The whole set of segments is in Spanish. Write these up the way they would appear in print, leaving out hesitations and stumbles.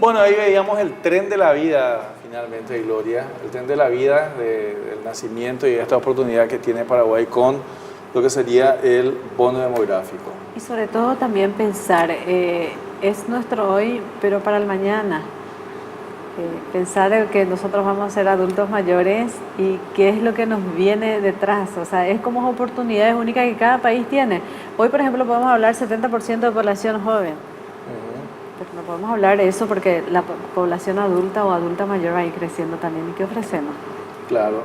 Bueno, ahí veíamos el tren de la vida, finalmente, Gloria, el tren de la vida del nacimiento y esta oportunidad que tiene Paraguay con lo que sería el bono demográfico. Y sobre todo también pensar, es nuestro hoy, pero para el mañana. Pensar en que nosotros vamos a ser adultos mayores y qué es lo que nos viene detrás. O sea, es como oportunidades únicas que cada país tiene. Hoy, por ejemplo, podemos hablar 70% de población joven. Pero no podemos hablar de eso porque la población adulta o adulta mayor va a ir creciendo también. ¿Y qué ofrecemos? Claro.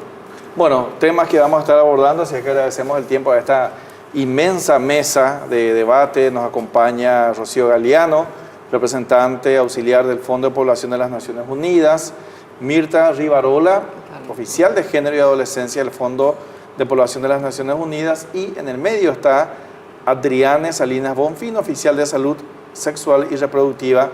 Bueno, temas que vamos a estar abordando, así que agradecemos el tiempo a esta inmensa mesa de debate. Nos acompaña Rocío Galeano, representante auxiliar del Fondo de Población de las Naciones Unidas, Mirta Rivarola, oficial de Género y Adolescencia del Fondo de Población de las Naciones Unidas, y en el medio está Adriane Salinas Bonfín, oficial de Salud Sexual y Reproductiva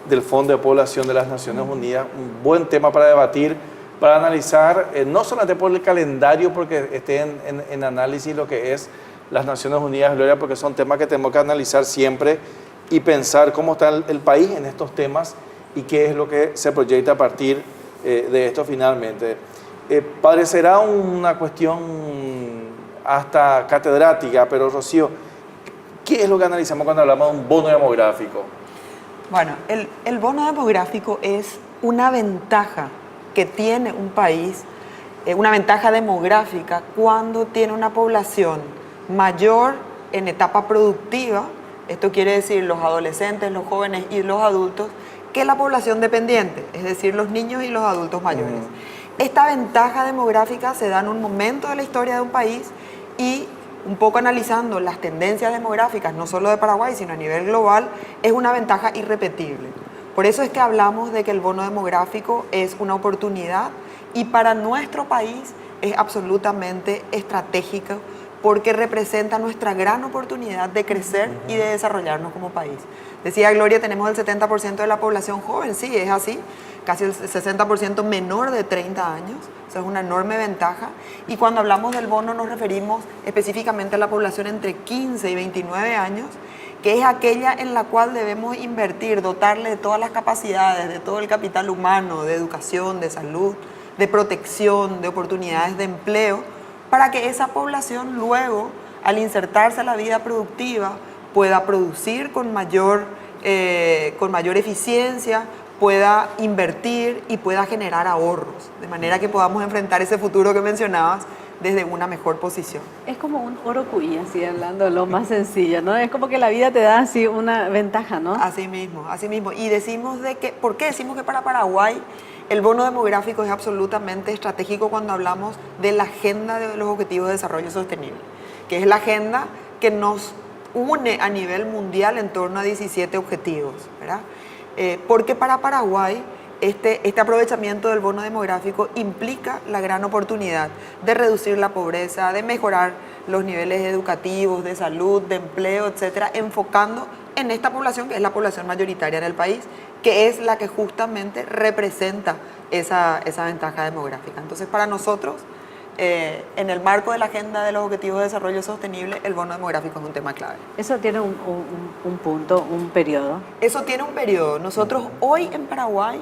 del Fondo de Población de las Naciones Unidas. Un buen tema para debatir, para analizar, no solamente por el calendario, porque esté en análisis lo que es las Naciones Unidas, Gloria, porque son temas que tenemos que analizar siempre y pensar cómo está el país en estos temas y qué es lo que se proyecta a partir de esto finalmente. Parecerá una cuestión hasta catedrática, pero Rocío, ¿qué es lo que analizamos cuando hablamos de un bono demográfico? Bueno, el bono demográfico es una ventaja que tiene un país, una ventaja demográfica cuando tiene una población mayor en etapa productiva. Esto quiere decir los adolescentes, los jóvenes y los adultos, que la población dependiente, es decir, los niños y los adultos mayores. Esta ventaja demográfica se da en un momento de la historia de un país y, un poco analizando las tendencias demográficas, no solo de Paraguay, sino a nivel global, es una ventaja irrepetible. Por eso es que hablamos de que el bono demográfico es una oportunidad y para nuestro país es absolutamente estratégico, porque representa nuestra gran oportunidad de crecer y de desarrollarnos como país. Decía Gloria, tenemos el 70% de la población joven, sí, es así, casi el 60% menor de 30 años, eso es una enorme ventaja. Y cuando hablamos del bono nos referimos específicamente a la población entre 15 y 29 años, que es aquella en la cual debemos invertir, dotarle de todas las capacidades, de todo el capital humano, de educación, de salud, de protección, de oportunidades de empleo, para que esa población luego, al insertarse a la vida productiva, pueda producir con mayor eficiencia, pueda invertir y pueda generar ahorros, de manera que podamos enfrentar ese futuro que mencionabas desde una mejor posición. Es como un orocuí, así hablando lo más sencillo, ¿no? Es como que la vida te da así una ventaja, ¿no? Así mismo, así mismo. Y decimos ¿por qué decimos que para Paraguay el bono demográfico es absolutamente estratégico cuando hablamos de la agenda de los Objetivos de Desarrollo Sostenible, que es la agenda que nos une a nivel mundial en torno a 17 objetivos, ¿verdad? Porque para Paraguay este aprovechamiento del bono demográfico implica la gran oportunidad de reducir la pobreza, de mejorar los niveles educativos, de salud, de empleo, etcétera, enfocando en esta población que es la población mayoritaria en el país, que es la que justamente representa esa ventaja demográfica. Entonces, para nosotros, en el marco de la agenda de los Objetivos de Desarrollo Sostenible, el bono demográfico es un tema clave. Eso tiene un punto, un periodo. Eso tiene un periodo. Nosotros hoy en Paraguay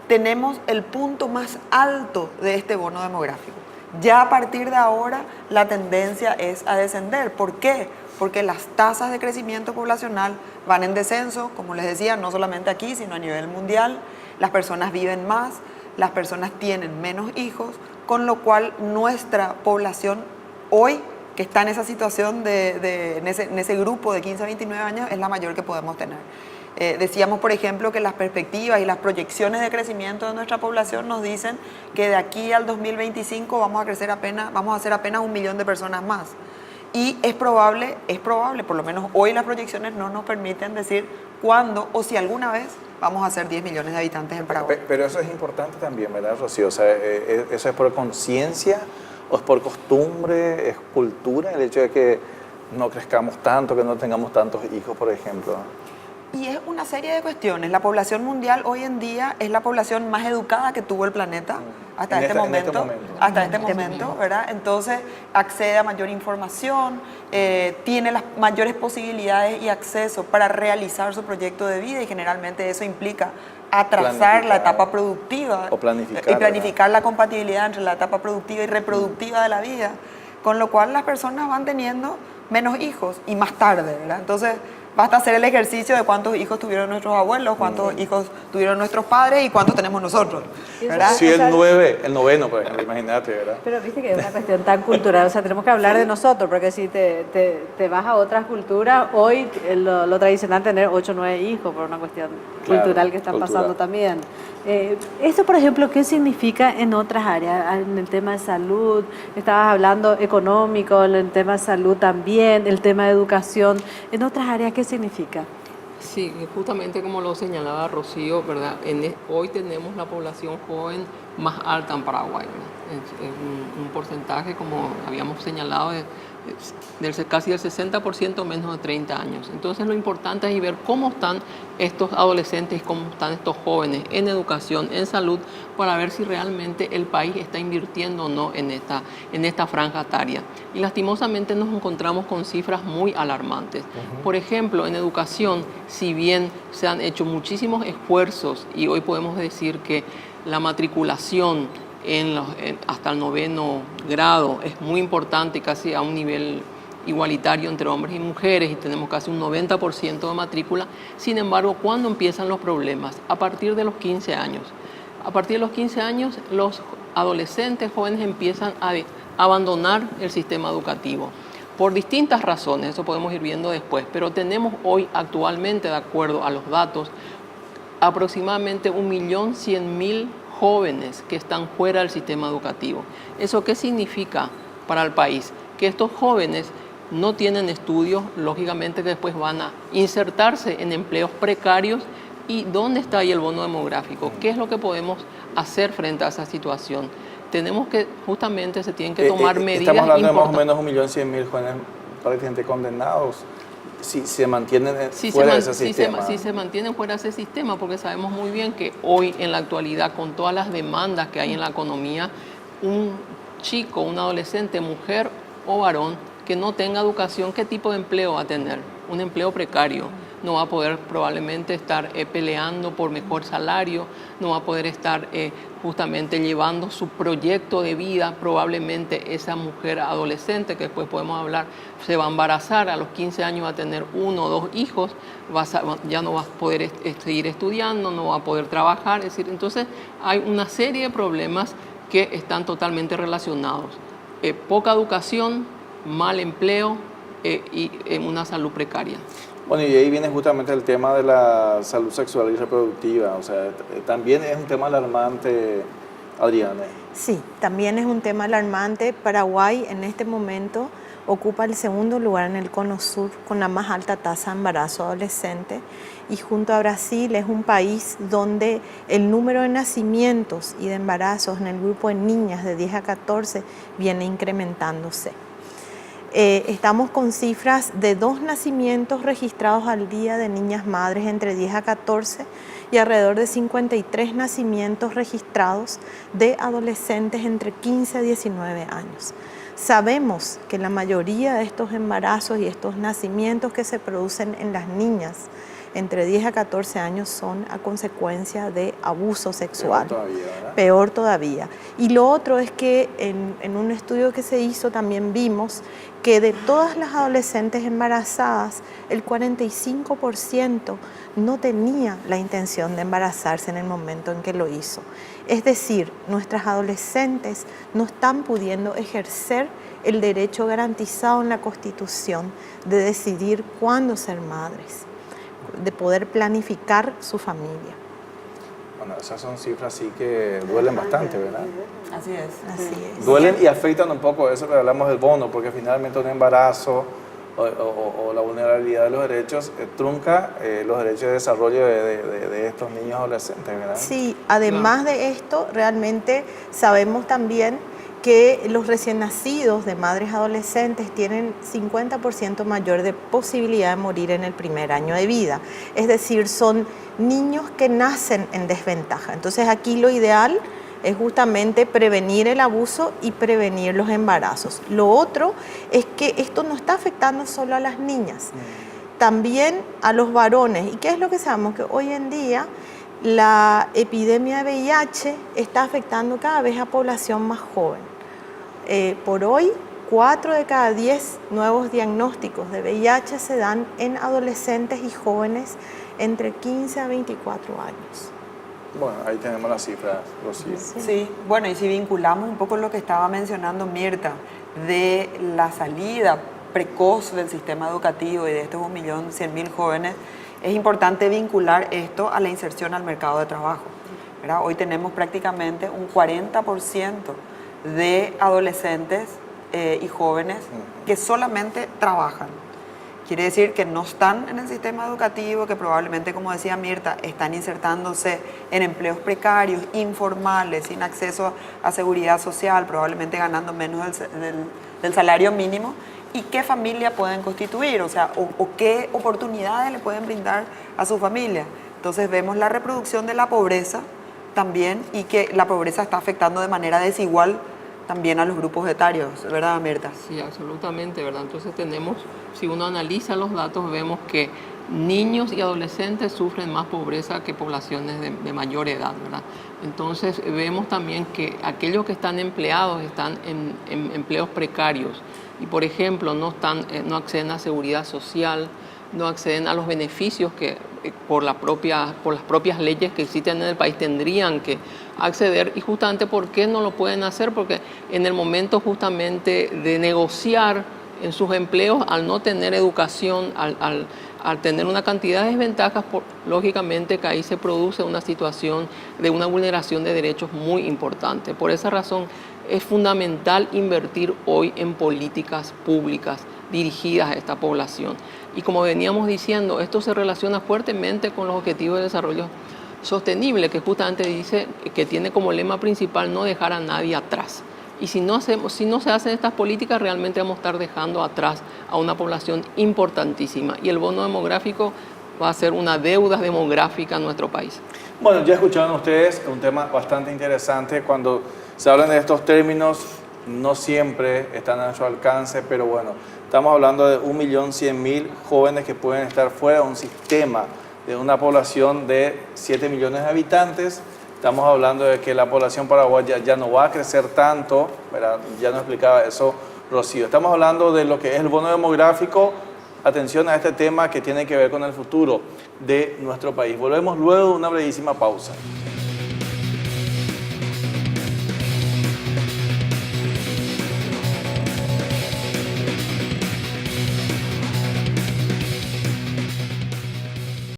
tenemos el punto más alto de este bono demográfico. Ya a partir de ahora la tendencia es a descender. ¿Por qué? Porque las tasas de crecimiento poblacional van en descenso, como les decía, no solamente aquí, sino a nivel mundial. Las personas viven más, las personas tienen menos hijos, con lo cual nuestra población hoy, que está en esa situación, en ese grupo de 15 a 29 años, es la mayor que podemos tener. Decíamos, por ejemplo, que las perspectivas y las proyecciones de crecimiento de nuestra población nos dicen que de aquí al 2025 vamos a ser apenas 1 millón de personas más. Y es probable, por lo menos hoy las proyecciones no nos permiten decir cuándo o si alguna vez vamos a ser 10 millones de habitantes en Paraguay. Pero eso es importante también, ¿verdad, Rocío? O sea, ¿eso es por conciencia o es por costumbre, es cultura, el hecho de que no crezcamos tanto, que no tengamos tantos hijos, por ejemplo? Y es una serie de cuestiones. La población mundial hoy en día es la población más educada que tuvo el planeta hasta este momento, ¿verdad? Entonces accede a mayor información, tiene las mayores posibilidades y acceso para realizar su proyecto de vida y generalmente eso implica atrasar la etapa productiva o planificar, y planificar la compatibilidad entre la etapa productiva y reproductiva de la vida, con lo cual las personas van teniendo menos hijos y más tarde, ¿verdad? Entonces, basta hacer el ejercicio de cuántos hijos tuvieron nuestros abuelos, cuántos hijos tuvieron nuestros padres y cuántos tenemos nosotros, ¿verdad? Sí, el noveno, por ejemplo, imagínate, ¿verdad? Pero viste que es una cuestión tan cultural, o sea, tenemos que hablar de nosotros, porque si te vas a otras culturas, hoy lo tradicional es tener 8 o 9 hijos, por una cuestión cultural que está pasando también. Eso, por ejemplo, ¿qué significa en otras áreas? En el tema de salud, estabas hablando económico, en el tema de salud también, el tema de educación, en otras áreas, ¿qué significa? Sí, justamente como lo señalaba Rocío, ¿verdad? Hoy tenemos la población joven más alta en Paraguay, ¿verdad? Es un porcentaje, como habíamos señalado, casi del 60% menos de 30 años. Entonces lo importante es ver cómo están estos adolescentes y cómo están estos jóvenes en educación, en salud, para ver si realmente el país está invirtiendo o no en esta franja etaria. Y lastimosamente nos encontramos con cifras muy alarmantes. Por ejemplo, en educación, si bien se han hecho muchísimos esfuerzos y hoy podemos decir que la matriculación hasta el 9º grado es muy importante y casi a un nivel igualitario entre hombres y mujeres, y tenemos casi un 90% de matrícula. Sin embargo, ¿cuándo empiezan los problemas? A partir de los 15 años. A partir de los 15 años, los adolescentes jóvenes empiezan a abandonar el sistema educativo por distintas razones, eso podemos ir viendo después, pero tenemos hoy actualmente, de acuerdo a los datos, aproximadamente 1.100.000 jóvenes que están fuera del sistema educativo. ¿Eso qué significa para el país? Que estos jóvenes no tienen estudios, lógicamente que después van a insertarse en empleos precarios. ¿Y dónde está ahí el bono demográfico? ¿Qué es lo que podemos hacer frente a esa situación? Tenemos que, justamente, se tienen que tomar medidas importantes. Estamos hablando de más o importantes. menos 1.100.000 jóvenes prácticamente condenados. Si se mantienen fuera de ese sistema. Si se mantienen fuera de ese sistema, porque sabemos muy bien que hoy, en la actualidad, con todas las demandas que hay en la economía, un chico, un adolescente, mujer o varón, que no tenga educación, ¿qué tipo de empleo va a tener? Un empleo precario. No va a poder probablemente estar peleando por mejor salario, no va a poder estar justamente llevando su proyecto de vida. Probablemente esa mujer adolescente, que después podemos hablar, se va a embarazar, a los 15 años va a tener 1 o 2 hijos, ya no va a poder seguir estudiando, no va a poder trabajar. Es decir, entonces hay una serie de problemas que están totalmente relacionados. Poca educación, mal empleo y una salud precaria. Bueno, y ahí viene justamente el tema de la salud sexual y reproductiva. O sea, también es un tema alarmante, Adriana. Sí, también es un tema alarmante. Paraguay en este momento ocupa el 2º lugar en el Cono Sur con la más alta tasa de embarazo adolescente, y junto a Brasil es un país donde el número de nacimientos y de embarazos en el grupo de niñas de 10 a 14 viene incrementándose. Estamos con cifras de 2 nacimientos registrados al día de niñas madres entre 10 a 14 y alrededor de 53 nacimientos registrados de adolescentes entre 15 a 19 años. Sabemos que la mayoría de estos embarazos y estos nacimientos que se producen en las niñas entre 10 a 14 años son a consecuencia de abuso sexual. Peor todavía, ¿verdad? Peor todavía. Y lo otro es que en un estudio que se hizo también vimos que de todas las adolescentes embarazadas, el 45% no tenía la intención de embarazarse en el momento en que lo hizo. Es decir, nuestras adolescentes no están pudiendo ejercer el derecho garantizado en la Constitución de decidir cuándo ser madres, de poder planificar su familia. Bueno, esas son cifras sí que duelen bastante, ¿verdad? Así es. Así es. Duelen y afectan un poco eso que hablamos del bono, porque finalmente un embarazo o la vulnerabilidad de los derechos trunca los derechos de desarrollo de estos niños adolescentes, ¿verdad? Sí, además de esto, realmente sabemos también que los recién nacidos de madres adolescentes tienen 50% mayor de posibilidad de morir en el primer año de vida. Es decir, son niños que nacen en desventaja. Entonces aquí lo ideal es justamente prevenir el abuso y prevenir los embarazos. Lo otro es que esto no está afectando solo a las niñas, también a los varones. ¿Y qué es lo que sabemos? Que hoy en día la epidemia de VIH está afectando cada vez a población más joven. Por hoy, 4 de cada 10 nuevos diagnósticos de VIH se dan en adolescentes y jóvenes entre 15 a 24 años. Bueno, ahí tenemos las cifras, Rocío. Sí, bueno, y si vinculamos un poco lo que estaba mencionando Mirta, de la salida precoz del sistema educativo y de estos 1.100.000 jóvenes, es importante vincular esto a la inserción al mercado de trabajo, ¿verdad? Hoy tenemos prácticamente un 40% de adolescentes y jóvenes que solamente trabajan. Quiere decir que no están en el sistema educativo, que probablemente, como decía Mirta, están insertándose en empleos precarios, informales, sin acceso a seguridad social, probablemente ganando menos del salario mínimo. ¿Y qué familia pueden constituir? O sea, o qué oportunidades le pueden brindar a su familia. Entonces vemos la reproducción de la pobreza también, y que la pobreza está afectando de manera desigual también a los grupos etarios, ¿verdad, Mirta? Sí, absolutamente, ¿verdad? Entonces tenemos, si uno analiza los datos, vemos que niños y adolescentes sufren más pobreza que poblaciones de mayor edad, ¿verdad? Entonces vemos también que aquellos que están empleados están en empleos precarios y, por ejemplo, no acceden a seguridad social, no acceden a los beneficios que por las propias leyes que existen en el país tendrían que acceder. Y justamente, ¿por qué no lo pueden hacer? Porque en el momento justamente de negociar en sus empleos, al no tener educación, al tener una cantidad de desventajas, lógicamente que ahí se produce una situación de una vulneración de derechos muy importante. Por esa razón es fundamental invertir hoy en políticas públicas dirigidas a esta población. Y como veníamos diciendo, esto se relaciona fuertemente con los Objetivos de Desarrollo Sostenible, que justamente dice que tiene como lema principal no dejar a nadie atrás. Y si no se hacen estas políticas, realmente vamos a estar dejando atrás a una población importantísima. Y el bono demográfico va a ser una deuda demográfica en nuestro país. Bueno, ya escucharon ustedes un tema bastante interesante. Cuando se hablan de estos términos, no siempre están a nuestro alcance, pero bueno, estamos hablando de 1.100.000 jóvenes que pueden estar fuera de un sistema, de una población de 7 millones de habitantes. Estamos hablando de que la población paraguaya ya no va a crecer tanto, ¿verdad? Ya nos explicaba eso Rocío. Estamos hablando de lo que es el bono demográfico. Atención a este tema que tiene que ver con el futuro de nuestro país. Volvemos luego de una brevísima pausa.